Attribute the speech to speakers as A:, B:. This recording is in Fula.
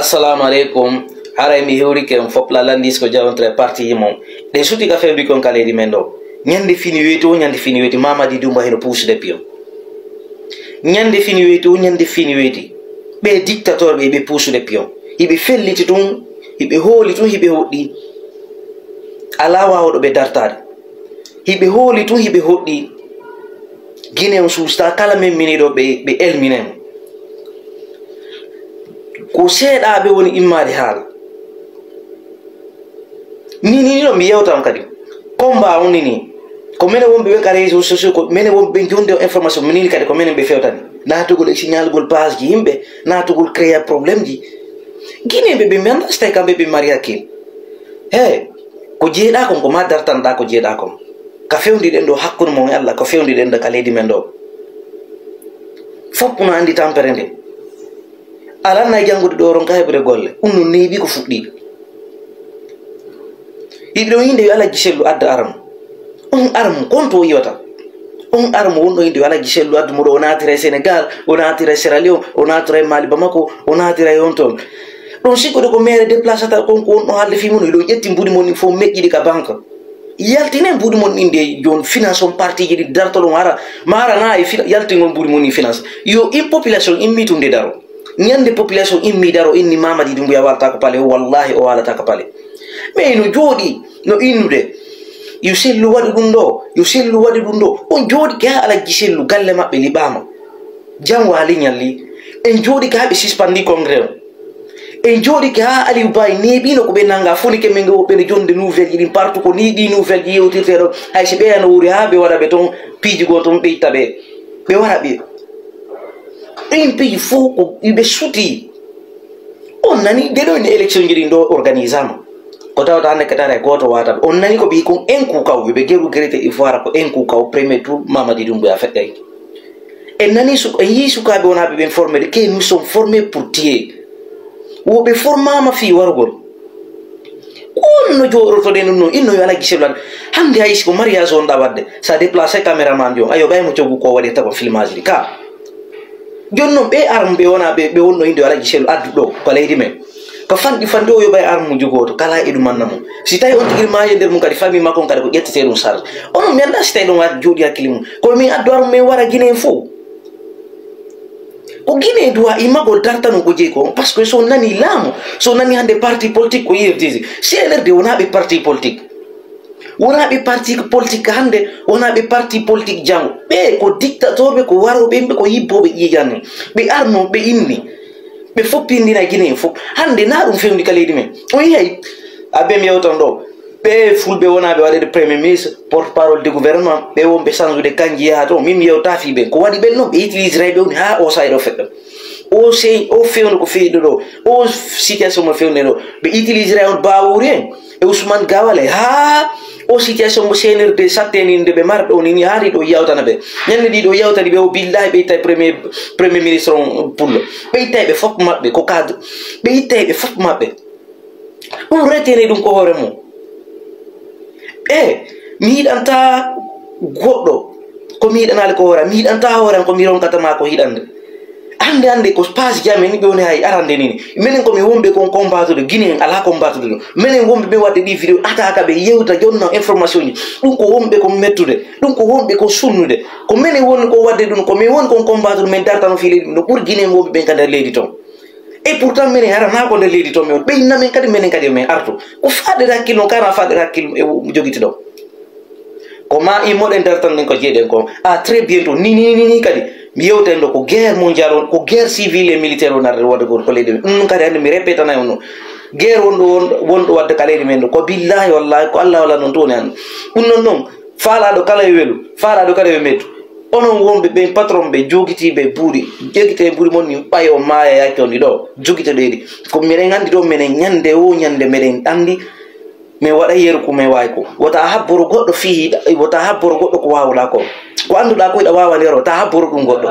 A: assalamu alaikum. Hara mi hewri ke fop la landis ko jawontre parti yimo de suti ka febi kon kale di mendo nyande fini weti Mamadi Dumba heno pousse de pion nyande fini weti be dictateur be pousse de pion ibe felliti tun ibe holi tun ibe hoddi alawa hodo be dartade ibe holi tun ibe hoddi Guinée susta kala men minido be elminem ko seeda be woni immade haala ni no mi yewtam kadi combat on ni ko mene wonbe be kare réseaux sociaux ko mene wonbe jonde information minini kadi ko mene be fewtani natugol e signal gol page ji yimbe natugol créer problème ji Guinée be menda stay kambe be maria kin he ko jeeda ko ma dartan da ko jeeda ko ka fewndi den do hakkuno mo Allah ko fewndi den da kaledi men do fop no andi tamperende ala na jangude do ron kaybre golle unno neebi ko fuddi ido inde ala giselu adda aram on aram konto yota on aram wondo inde ala giselu adda mo on atire Sénégal on atire Sierra Leone on atire Mali Bamako on atire yonton don siko de ko mere déplacer ta kon no halde fi mun do yetti mbudi mon fo mejjidi ka banque yaltine mbudi mon inde jon finance on parti ji dartolo mara na yaltine mbudi mon finance yo population immitunde daro nyande population immi daro inni Mamadi Dumbuya warta ko pale wallahi o wala ta ko pale mais no jodi no inude yu sellu wadi dum do on jodi ka ala gisellu galle mabbe libama jam wali nyalli en jodi ka be suspandi congrès en jodi ka ali bay nebi no ko be nanga foni ke mengo be jonde nouvelle yi partout ko ni di nouvelle yi yewtirtero hay se be no wuri ha be wada be ton piji go ton be tabe be wara be en pays fo ko ibe suti on nani de do ni election jiri ndo organisama ko tawta hande katare goto wata on nani ko bi ko en ku kaw be geru grete ivoire ko en ku kaw premier tour Mamadi Dumbuya fedday en nani su yi su ka be wona be formé de que nous sommes formés pour tuer wo be formama fi wargol on no joro to den no inno yala giseblan hande hay ko mariage on da wadde sa déplacer cameraman jo ayo bay mo cogu ko wadi ta ko filmage ka jonno be armbe wona be wonno inde wala giselu addu do ko leydi men ko fandi o yo bay armu jugoto kala edu mannamo si tay on tigir maaje der mun kadi fami makon kadi ko jettete dum sar on mi anda si tay don wat jodi hakilimu ko mi addu armu me wara Guinée fo ko Guinée doa imago dartano ko jeko parce que so nani lamu so nani hande parti politique ko yirtisi CNRD wona be parti politique wona be parti politique hande wona be parti politique jango be ko dictateur be ko waro be ko yibbobe yigani be arno be inni be foppindina Guinée fop hande na dum fewndi kaledi men o yi abe mi yewton do be fulbe wona be wade premier ministre porte parole du gouvernement be wonbe sanzu de kanji ha to mim yewta fi be ko wadi ben no be utiliser be on ha o saydo feddo o sey o fewndo ko feydo do o situation mo fewndo do be utiliser on bawure e Ousmane Gawale ha o situation mo CNRD satteninde be mardo ni haari do yawtana be ñande di do yawtani be o billahi be tay premier ministre pullo be tay be fop mabbe ko cadre be tay be fop mabbe on retene dum ko hore mo mi hidanta goddo ko mi hidanale ko hore mi hidanta hore ko mi ron katama ko hidande ande ko page jame ni be woni hay arande ni menen ko mi wombe ko combattre de Guinée ala combattre de menen wombe be wadde di video ataka be yewta jonna information ni dum ko wombe ko mettude dum ko wombe ko sunnude ko menen won ko wadde dum ko mi won ko combattre men dartano fi leydi no pour Guinée wombe be kanda leydi ton et pourtant menen hara na ko de leydi ton me be namen kadi menen kadi men arto ko faade rakkilo kana faade rakkilo e jogiti do ko ma i moden dartan ko jeden ko très bientôt ni kadi mi yewtendo ko guerre mondiale ko guerre civile et militaire on arde wonde ko leydi kadi ande mi répéta na on guerre wondo wadde kaledi men ko billahi wallahi ko Allah wala non toni an non fala do kala welu fala do kala e metu onon wonbe be patron be jogiti be buri jogite buri mon ni payo maya yake on do jogite dedi ko minen andi do menen nyande o nyande meden andi me wada yeru ko me way ko wata habboro goddo fi wata habboro goddo ko wawla ko anduda ko da wawa lero ta habboro dum goddo